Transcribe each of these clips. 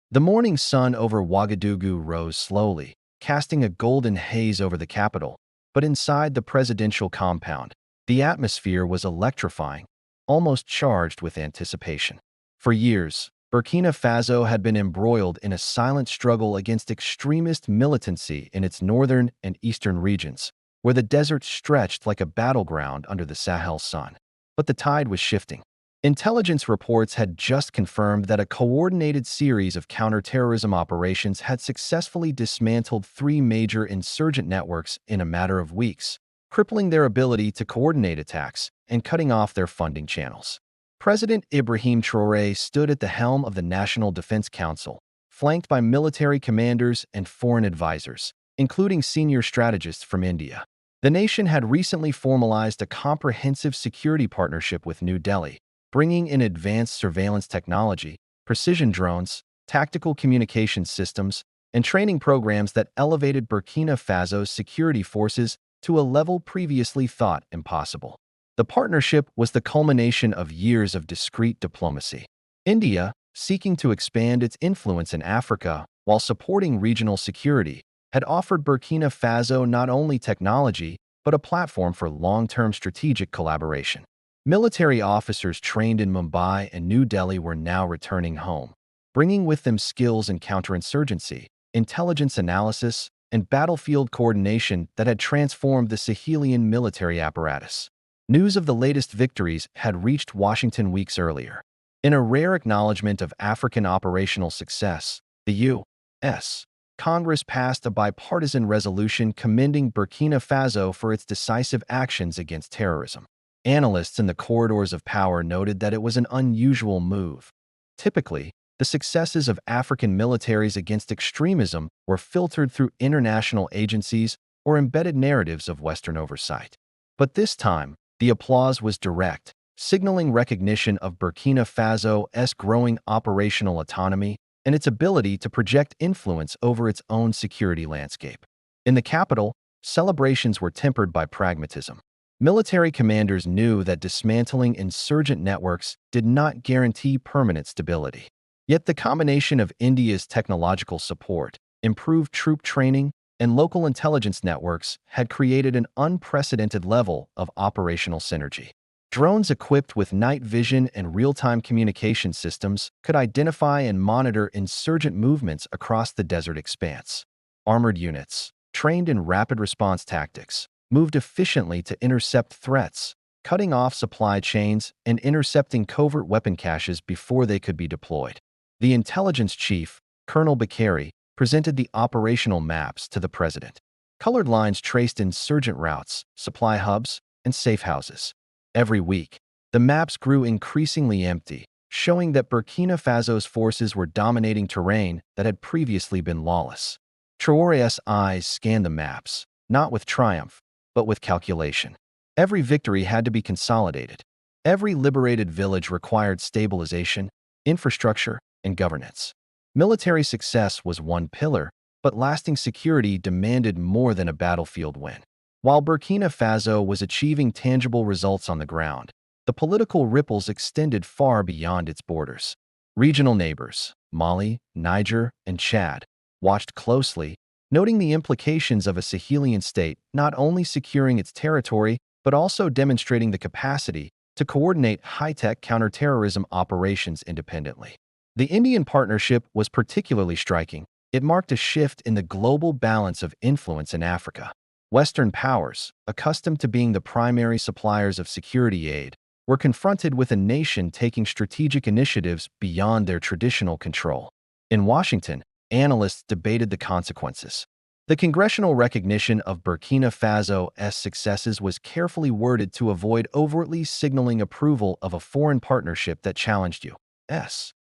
The morning sun over Ouagadougou rose slowly, casting a golden haze over the capital, but inside the presidential compound, the atmosphere was electrifying, almost charged with anticipation. For years, Burkina Faso had been embroiled in a silent struggle against extremist militancy in its northern and eastern regions, where the desert stretched like a battleground under the Sahel sun. But the tide was shifting. Intelligence reports had just confirmed that a coordinated series of counterterrorism operations had successfully dismantled three major insurgent networks in a matter of weeks, crippling their ability to coordinate attacks and cutting off their funding channels. President Ibrahim Traoré stood at the helm of the National Defense Council, flanked by military commanders and foreign advisors, including senior strategists from India. The nation had recently formalized a comprehensive security partnership with New Delhi, bringing in advanced surveillance technology, precision drones, tactical communication systems, and training programs that elevated Burkina Faso's security forces to a level previously thought impossible. The partnership was the culmination of years of discreet diplomacy. India, seeking to expand its influence in Africa while supporting regional security, had offered Burkina Faso not only technology, but a platform for long-term strategic collaboration. Military officers trained in Mumbai and New Delhi were now returning home, bringing with them skills in counterinsurgency, intelligence analysis, and battlefield coordination that had transformed the Sahelian military apparatus. News of the latest victories had reached Washington weeks earlier. In a rare acknowledgement of African operational success, the U.S. Congress passed a bipartisan resolution commending Burkina Faso for its decisive actions against terrorism. Analysts in the corridors of power noted that it was an unusual move. Typically, the successes of African militaries against extremism were filtered through international agencies or embedded narratives of Western oversight. But this time, the applause was direct, signaling recognition of Burkina Faso's growing operational autonomy and its ability to project influence over its own security landscape. In the capital, celebrations were tempered by pragmatism. Military commanders knew that dismantling insurgent networks did not guarantee permanent stability. Yet the combination of India's technological support, improved troop training, and local intelligence networks had created an unprecedented level of operational synergy. Drones equipped with night vision and real-time communication systems could identify and monitor insurgent movements across the desert expanse. Armored units, trained in rapid response tactics, moved efficiently to intercept threats, cutting off supply chains and intercepting covert weapon caches before they could be deployed. The intelligence chief, Colonel Bakary, presented the operational maps to the president. Colored lines traced insurgent routes, supply hubs, and safe houses. Every week, the maps grew increasingly empty, showing that Burkina Faso's forces were dominating terrain that had previously been lawless. Traoré's eyes scanned the maps, not with triumph, but with calculation. Every victory had to be consolidated. Every liberated village required stabilization, infrastructure, and governance. Military success was one pillar, but lasting security demanded more than a battlefield win. While Burkina Faso was achieving tangible results on the ground, the political ripples extended far beyond its borders. Regional neighbors, Mali, Niger, and Chad, watched closely, noting the implications of a Sahelian state not only securing its territory, but also demonstrating the capacity to coordinate high-tech counterterrorism operations independently. The Indian partnership was particularly striking. It marked a shift in the global balance of influence in Africa. Western powers, accustomed to being the primary suppliers of security aid, were confronted with a nation taking strategic initiatives beyond their traditional control. In Washington, analysts debated the consequences. The congressional recognition of Burkina Faso's successes was carefully worded to avoid overtly signaling approval of a foreign partnership that challenged U.S.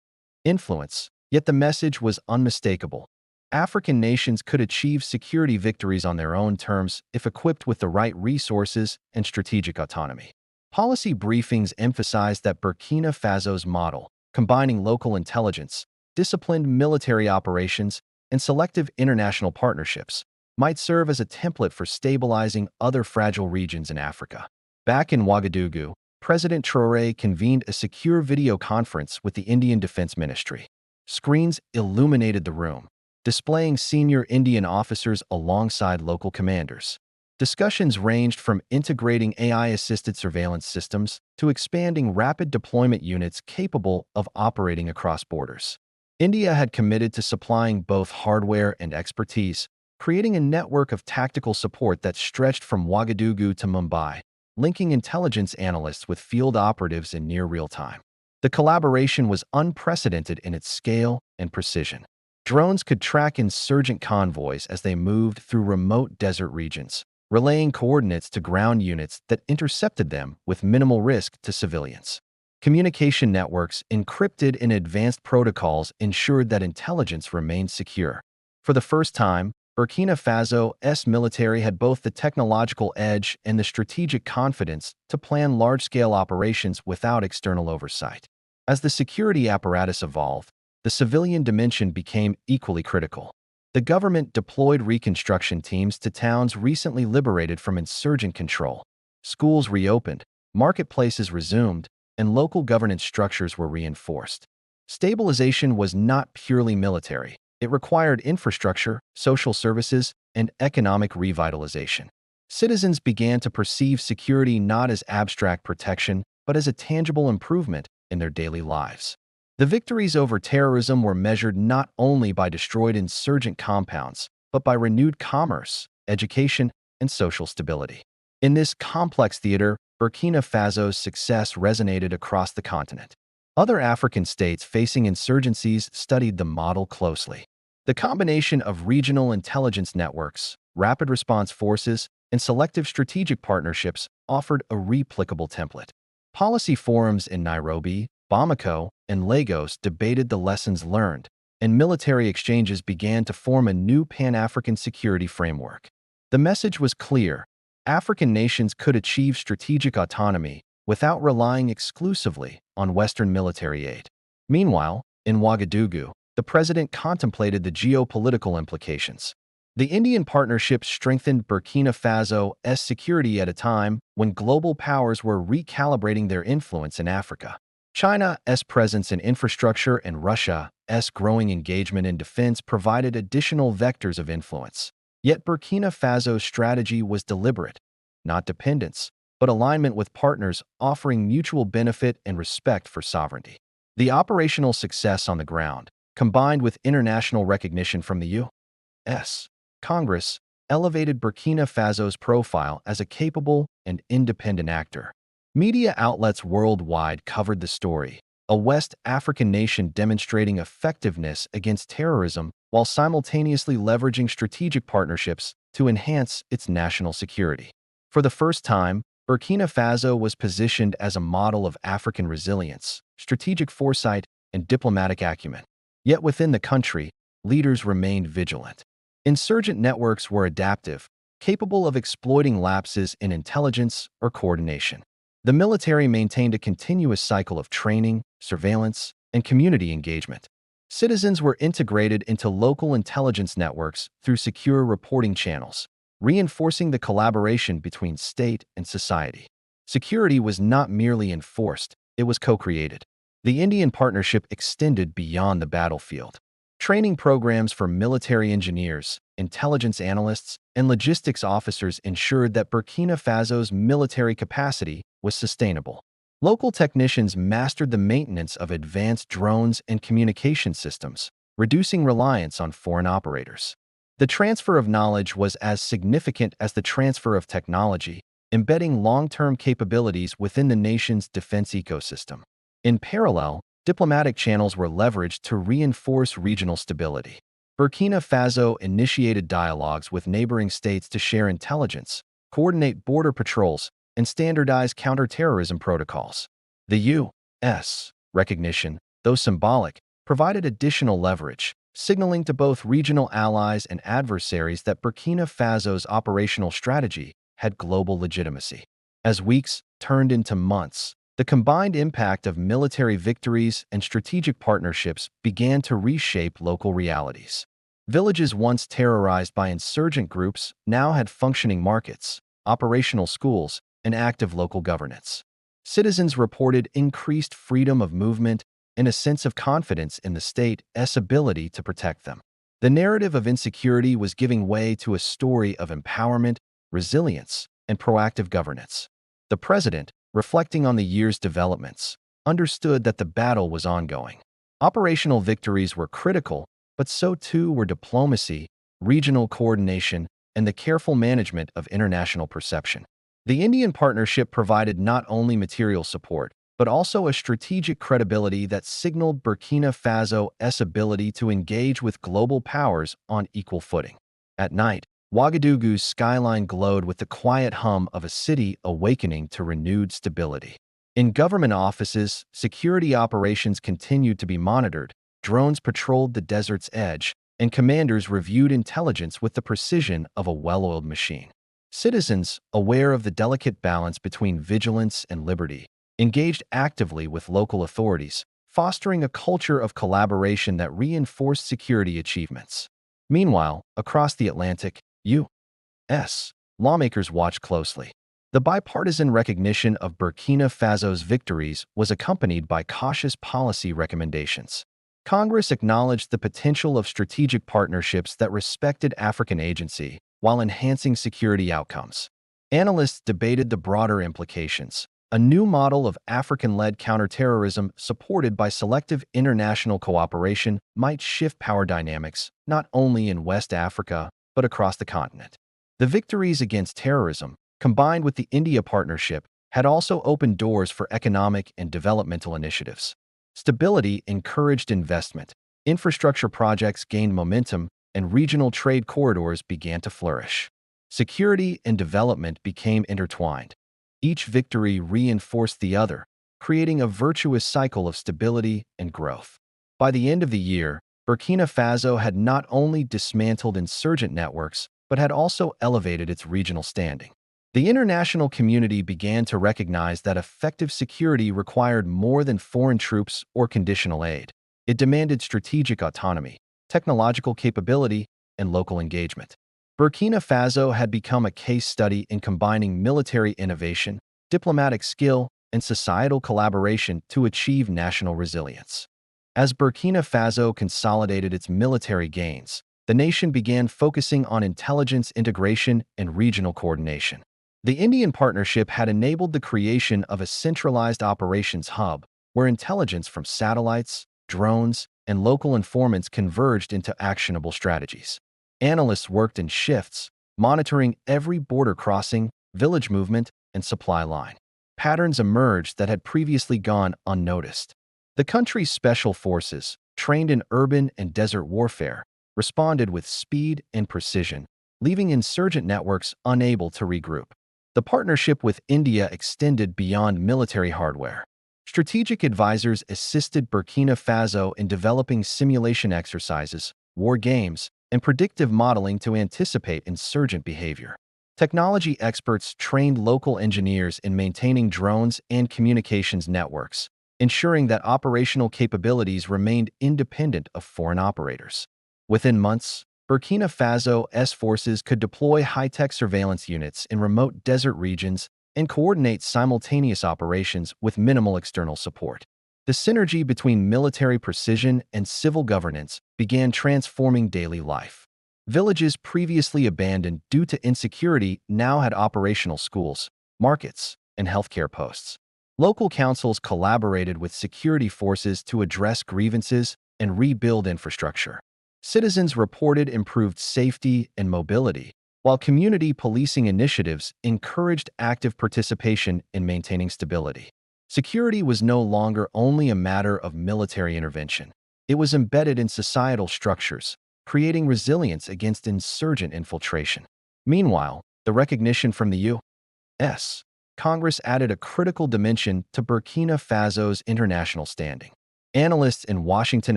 influence, yet the message was unmistakable. African nations could achieve security victories on their own terms if equipped with the right resources and strategic autonomy. Policy briefings emphasized that Burkina Faso's model, combining local intelligence, disciplined military operations, and selective international partnerships, might serve as a template for stabilizing other fragile regions in Africa. Back in Ouagadougou, President Traoré convened a secure video conference with the Indian Defense Ministry. Screens illuminated the room, displaying senior Indian officers alongside local commanders. Discussions ranged from integrating AI-assisted surveillance systems to expanding rapid deployment units capable of operating across borders. India had committed to supplying both hardware and expertise, creating a network of tactical support that stretched from Ouagadougou to Mumbai, linking intelligence analysts with field operatives in near real time. The collaboration was unprecedented in its scale and precision. Drones could track insurgent convoys as they moved through remote desert regions, relaying coordinates to ground units that intercepted them with minimal risk to civilians. Communication networks encrypted in advanced protocols ensured that intelligence remained secure. For the first time, Burkina Faso's military had both the technological edge and the strategic confidence to plan large-scale operations without external oversight. As the security apparatus evolved, the civilian dimension became equally critical. The government deployed reconstruction teams to towns recently liberated from insurgent control. Schools reopened, marketplaces resumed, and local governance structures were reinforced. Stabilization was not purely military. It required infrastructure, social services, and economic revitalization. Citizens began to perceive security not as abstract protection, but as a tangible improvement in their daily lives. The victories over terrorism were measured not only by destroyed insurgent compounds, but by renewed commerce, education, and social stability. In this complex theater, Burkina Faso's success resonated across the continent. Other African states facing insurgencies studied the model closely. The combination of regional intelligence networks, rapid response forces, and selective strategic partnerships offered a replicable template. Policy forums in Nairobi, Bamako, and Lagos debated the lessons learned, and military exchanges began to form a new Pan-African security framework. The message was clear: African nations could achieve strategic autonomy without relying exclusively on Western military aid. Meanwhile, in Ouagadougou, the president contemplated the geopolitical implications. The Indian partnership strengthened Burkina Faso's security at a time when global powers were recalibrating their influence in Africa. China's presence in infrastructure and Russia's growing engagement in defense provided additional vectors of influence. Yet Burkina Faso's strategy was deliberate, not dependence, but alignment with partners offering mutual benefit and respect for sovereignty. The operational success on the ground, combined with international recognition from the U.S. Congress, elevated Burkina Faso's profile as a capable and independent actor. Media outlets worldwide covered the story, a West African nation demonstrating effectiveness against terrorism while simultaneously leveraging strategic partnerships to enhance its national security. For the first time, Burkina Faso was positioned as a model of African resilience, strategic foresight, and diplomatic acumen. Yet within the country, leaders remained vigilant. Insurgent networks were adaptive, capable of exploiting lapses in intelligence or coordination. The military maintained a continuous cycle of training, surveillance, and community engagement. Citizens were integrated into local intelligence networks through secure reporting channels, reinforcing the collaboration between state and society. Security was not merely enforced, it was co-created. The Indian partnership extended beyond the battlefield. Training programs for military engineers, intelligence analysts, and logistics officers ensured that Burkina Faso's military capacity was sustainable. Local technicians mastered the maintenance of advanced drones and communication systems, reducing reliance on foreign operators. The transfer of knowledge was as significant as the transfer of technology, embedding long-term capabilities within the nation's defense ecosystem. In parallel, diplomatic channels were leveraged to reinforce regional stability. Burkina Faso initiated dialogues with neighboring states to share intelligence, coordinate border patrols, and standardize counterterrorism protocols. The U.S. recognition, though symbolic, provided additional leverage, signaling to both regional allies and adversaries that Burkina Faso's operational strategy had global legitimacy. As weeks turned into months, the combined impact of military victories and strategic partnerships began to reshape local realities. Villages once terrorized by insurgent groups now had functioning markets, operational schools, and active local governance. Citizens reported increased freedom of movement, and a sense of confidence in the state's ability to protect them. The narrative of insecurity was giving way to a story of empowerment, resilience, and proactive governance. The president, reflecting on the year's developments, understood that the battle was ongoing. Operational victories were critical, but so too were diplomacy, regional coordination, and the careful management of international perception. The Indian partnership provided not only material support, but also a strategic credibility that signaled Burkina Faso's ability to engage with global powers on equal footing. At night, Ouagadougou's skyline glowed with the quiet hum of a city awakening to renewed stability. In government offices, security operations continued to be monitored, drones patrolled the desert's edge, and commanders reviewed intelligence with the precision of a well-oiled machine. Citizens, aware of the delicate balance between vigilance and liberty, engaged actively with local authorities, fostering a culture of collaboration that reinforced security achievements. Meanwhile, across the Atlantic, U.S. lawmakers watched closely. The bipartisan recognition of Burkina Faso's victories was accompanied by cautious policy recommendations. Congress acknowledged the potential of strategic partnerships that respected African agency while enhancing security outcomes. Analysts debated the broader implications. A new model of African-led counterterrorism supported by selective international cooperation might shift power dynamics not only in West Africa but across the continent. The victories against terrorism, combined with the India partnership, had also opened doors for economic and developmental initiatives. Stability encouraged investment, infrastructure projects gained momentum, and regional trade corridors began to flourish. Security and development became intertwined. Each victory reinforced the other, creating a virtuous cycle of stability and growth. By the end of the year, Burkina Faso had not only dismantled insurgent networks, but had also elevated its regional standing. The international community began to recognize that effective security required more than foreign troops or conditional aid. It demanded strategic autonomy, technological capability, and local engagement. Burkina Faso had become a case study in combining military innovation, diplomatic skill, and societal collaboration to achieve national resilience. As Burkina Faso consolidated its military gains, the nation began focusing on intelligence integration and regional coordination. The Indian partnership had enabled the creation of a centralized operations hub where intelligence from satellites, drones, and local informants converged into actionable strategies. Analysts worked in shifts, monitoring every border crossing, village movement, and supply line. Patterns emerged that had previously gone unnoticed. The country's special forces, trained in urban and desert warfare, responded with speed and precision, leaving insurgent networks unable to regroup. The partnership with India extended beyond military hardware. Strategic advisors assisted Burkina Faso in developing simulation exercises, war games, and predictive modeling to anticipate insurgent behavior. Technology experts trained local engineers in maintaining drones and communications networks, ensuring that operational capabilities remained independent of foreign operators. Within months, Burkina Faso's forces could deploy high-tech surveillance units in remote desert regions and coordinate simultaneous operations with minimal external support. The synergy between military precision and civil governance began transforming daily life. Villages previously abandoned due to insecurity now had operational schools, markets, and healthcare posts. Local councils collaborated with security forces to address grievances and rebuild infrastructure. Citizens reported improved safety and mobility, while community policing initiatives encouraged active participation in maintaining stability. Security was no longer only a matter of military intervention. It was embedded in societal structures, creating resilience against insurgent infiltration. Meanwhile, the recognition from the U.S. Congress added a critical dimension to Burkina Faso's international standing. Analysts in Washington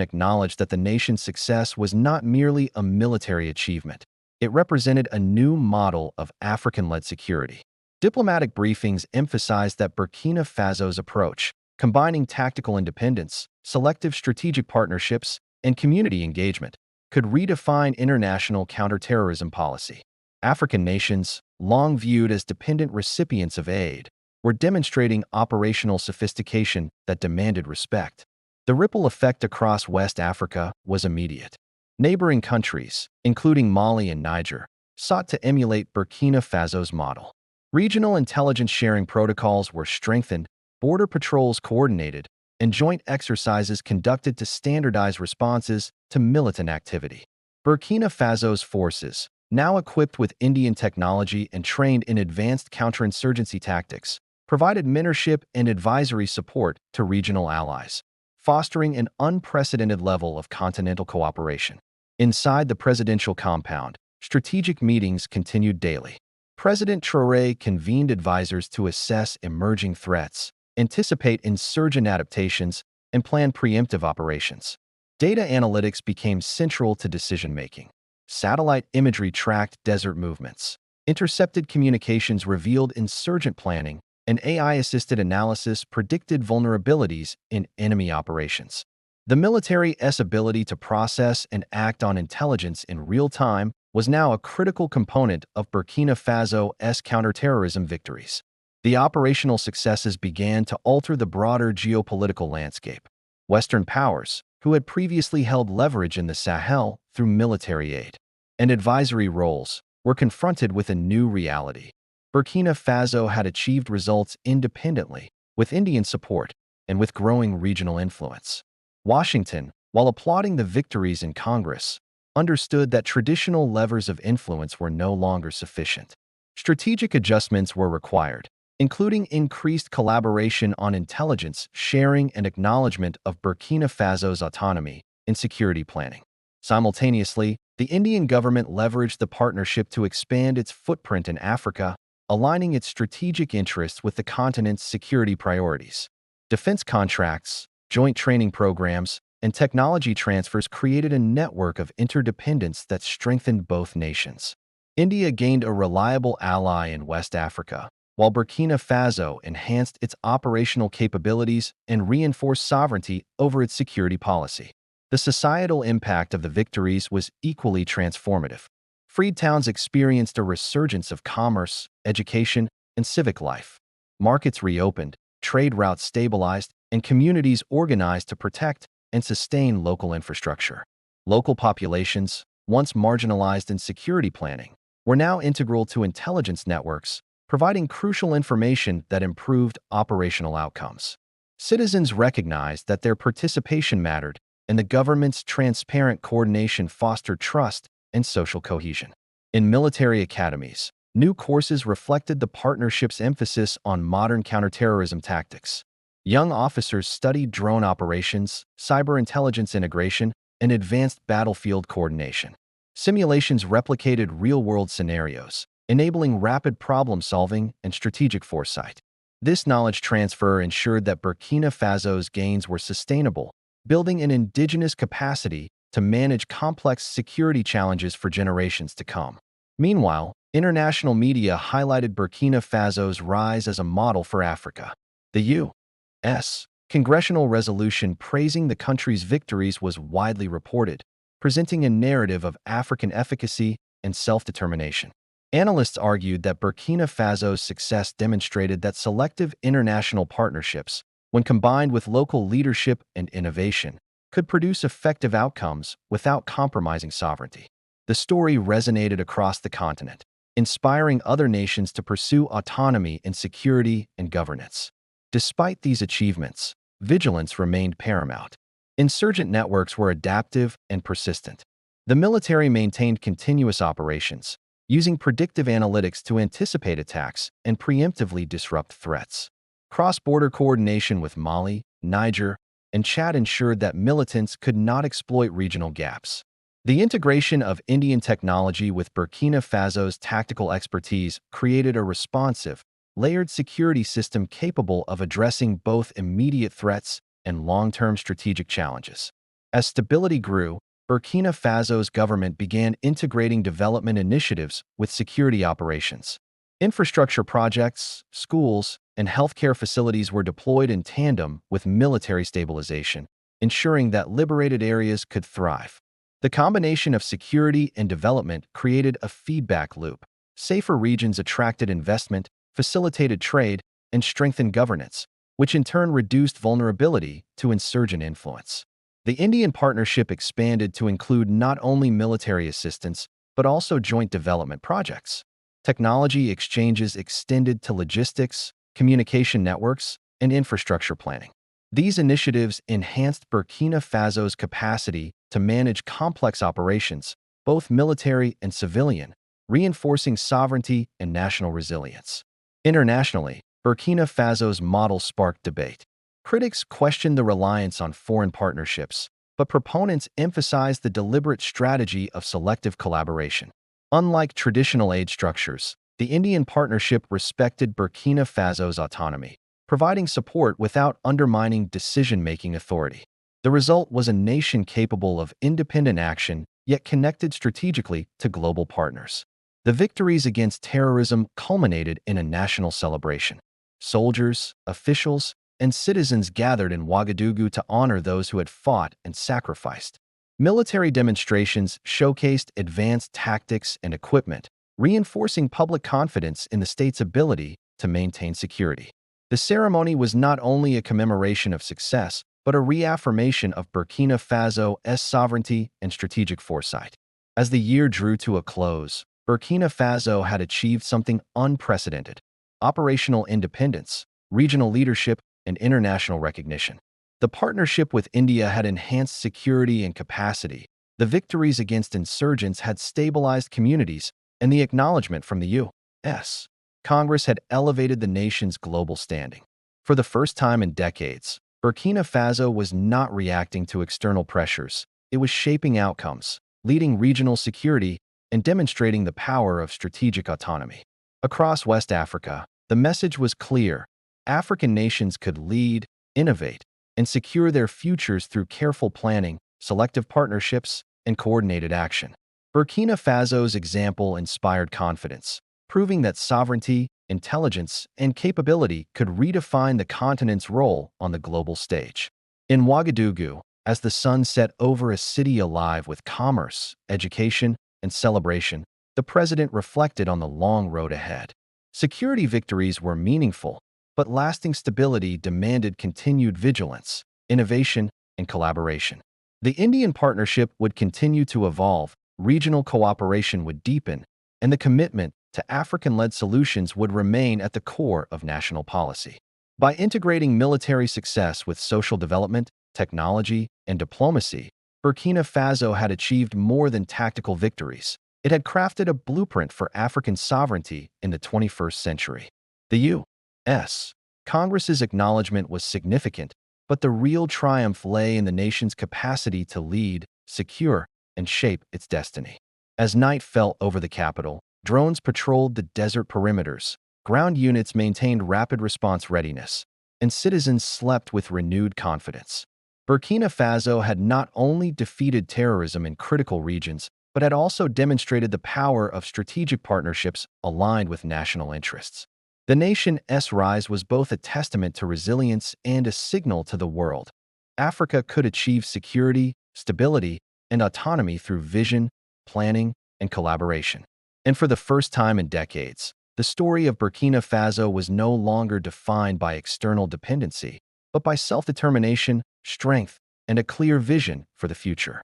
acknowledged that the nation's success was not merely a military achievement. It represented a new model of African-led security. Diplomatic briefings emphasized that Burkina Faso's approach, combining tactical independence, selective strategic partnerships, and community engagement, could redefine international counterterrorism policy. African nations, long viewed as dependent recipients of aid, were demonstrating operational sophistication that demanded respect. The ripple effect across West Africa was immediate. Neighboring countries, including Mali and Niger, sought to emulate Burkina Faso's model. Regional intelligence sharing protocols were strengthened, border patrols coordinated, and joint exercises conducted to standardize responses to militant activity. Burkina Faso's forces, now equipped with Indian technology and trained in advanced counterinsurgency tactics, provided mentorship and advisory support to regional allies, fostering an unprecedented level of continental cooperation. Inside the presidential compound, strategic meetings continued daily. President Traoré convened advisors to assess emerging threats, anticipate insurgent adaptations, and plan preemptive operations. Data analytics became central to decision-making. Satellite imagery tracked desert movements. Intercepted communications revealed insurgent planning, and AI-assisted analysis predicted vulnerabilities in enemy operations. The military's ability to process and act on intelligence in real time was now a critical component of Burkina Faso's counterterrorism victories. The operational successes began to alter the broader geopolitical landscape. Western powers, who had previously held leverage in the Sahel through military aid and advisory roles, were confronted with a new reality. Burkina Faso had achieved results independently, with Indian support, and with growing regional influence. Washington, while applauding the victories in Congress, understood that traditional levers of influence were no longer sufficient. Strategic adjustments were required, including increased collaboration on intelligence sharing and acknowledgement of Burkina Faso's autonomy in security planning. Simultaneously, the Indian government leveraged the partnership to expand its footprint in Africa, aligning its strategic interests with the continent's security priorities. Defense contracts, joint training programs, and technology transfers created a network of interdependence that strengthened both nations. India gained a reliable ally in West Africa, while Burkina Faso enhanced its operational capabilities and reinforced sovereignty over its security policy. The societal impact of the victories was equally transformative. Freed towns experienced a resurgence of commerce, education, and civic life. Markets reopened, trade routes stabilized, and communities organized to protect and sustain local infrastructure. Local populations, once marginalized in security planning, were now integral to intelligence networks, providing crucial information that improved operational outcomes. Citizens recognized that their participation mattered, and the government's transparent coordination fostered trust and social cohesion. In military academies, new courses reflected the partnership's emphasis on modern counterterrorism tactics. Young officers studied drone operations, cyber intelligence integration, and advanced battlefield coordination. Simulations replicated real-world scenarios, enabling rapid problem-solving and strategic foresight. This knowledge transfer ensured that Burkina Faso's gains were sustainable, building an indigenous capacity to manage complex security challenges for generations to come. Meanwhile, international media highlighted Burkina Faso's rise as a model for Africa. The U.S. congressional resolution praising the country's victories was widely reported, presenting a narrative of African efficacy and self-determination. Analysts argued that Burkina Faso's success demonstrated that selective international partnerships, when combined with local leadership and innovation, could produce effective outcomes without compromising sovereignty. The story resonated across the continent, inspiring other nations to pursue autonomy in security and governance. Despite these achievements, vigilance remained paramount. Insurgent networks were adaptive and persistent. The military maintained continuous operations, using predictive analytics to anticipate attacks and preemptively disrupt threats. Cross-border coordination with Mali, Niger, and Chad ensured that militants could not exploit regional gaps. The integration of Indian technology with Burkina Faso's tactical expertise created a responsive, layered security system capable of addressing both immediate threats and long-term strategic challenges. As stability grew, Burkina Faso's government began integrating development initiatives with security operations. Infrastructure projects, schools, and healthcare facilities were deployed in tandem with military stabilization, ensuring that liberated areas could thrive. The combination of security and development created a feedback loop. Safer regions attracted investment, facilitated trade, and strengthened governance, which in turn reduced vulnerability to insurgent influence. The Indian partnership expanded to include not only military assistance, but also joint development projects. Technology exchanges extended to logistics, communication networks, and infrastructure planning. These initiatives enhanced Burkina Faso's capacity to manage complex operations, both military and civilian, reinforcing sovereignty and national resilience. Internationally, Burkina Faso's model sparked debate. Critics questioned the reliance on foreign partnerships, but proponents emphasized the deliberate strategy of selective collaboration. Unlike traditional aid structures, the Indian partnership respected Burkina Faso's autonomy, providing support without undermining decision-making authority. The result was a nation capable of independent action, yet connected strategically to global partners. The victories against terrorism culminated in a national celebration. Soldiers, officials, and citizens gathered in Ouagadougou to honor those who had fought and sacrificed. Military demonstrations showcased advanced tactics and equipment, reinforcing public confidence in the state's ability to maintain security. The ceremony was not only a commemoration of success, but a reaffirmation of Burkina Faso's sovereignty and strategic foresight. As the year drew to a close, Burkina Faso had achieved something unprecedented: operational independence, regional leadership, and international recognition. The partnership with India had enhanced security and capacity, the victories against insurgents had stabilized communities, and the acknowledgement from the U.S. Congress had elevated the nation's global standing. For the first time in decades, Burkina Faso was not reacting to external pressures. It was shaping outcomes, leading regional security, and demonstrating the power of strategic autonomy. Across West Africa, the message was clear: African nations could lead, innovate, and secure their futures through careful planning, selective partnerships, and coordinated action. Burkina Faso's example inspired confidence, proving that sovereignty, intelligence, and capability could redefine the continent's role on the global stage. In Ouagadougou, as the sun set over a city alive with commerce, education, and celebration, the president reflected on the long road ahead. Security victories were meaningful, but lasting stability demanded continued vigilance, innovation, and collaboration. The Indian partnership would continue to evolve, regional cooperation would deepen, and the commitment to African-led solutions would remain at the core of national policy. By integrating military success with social development, technology, and diplomacy, Burkina Faso had achieved more than tactical victories. It had crafted a blueprint for African sovereignty in the 21st century. The U.S. Congress's acknowledgement was significant, but the real triumph lay in the nation's capacity to lead, secure, and shape its destiny. As night fell over the capital, drones patrolled the desert perimeters, ground units maintained rapid response readiness, and citizens slept with renewed confidence. Burkina Faso had not only defeated terrorism in critical regions, but had also demonstrated the power of strategic partnerships aligned with national interests. The nation's rise was both a testament to resilience and a signal to the world. Africa could achieve security, stability, and autonomy through vision, planning, and collaboration. And for the first time in decades, the story of Burkina Faso was no longer defined by external dependency, but by self-determination, strength, and a clear vision for the future.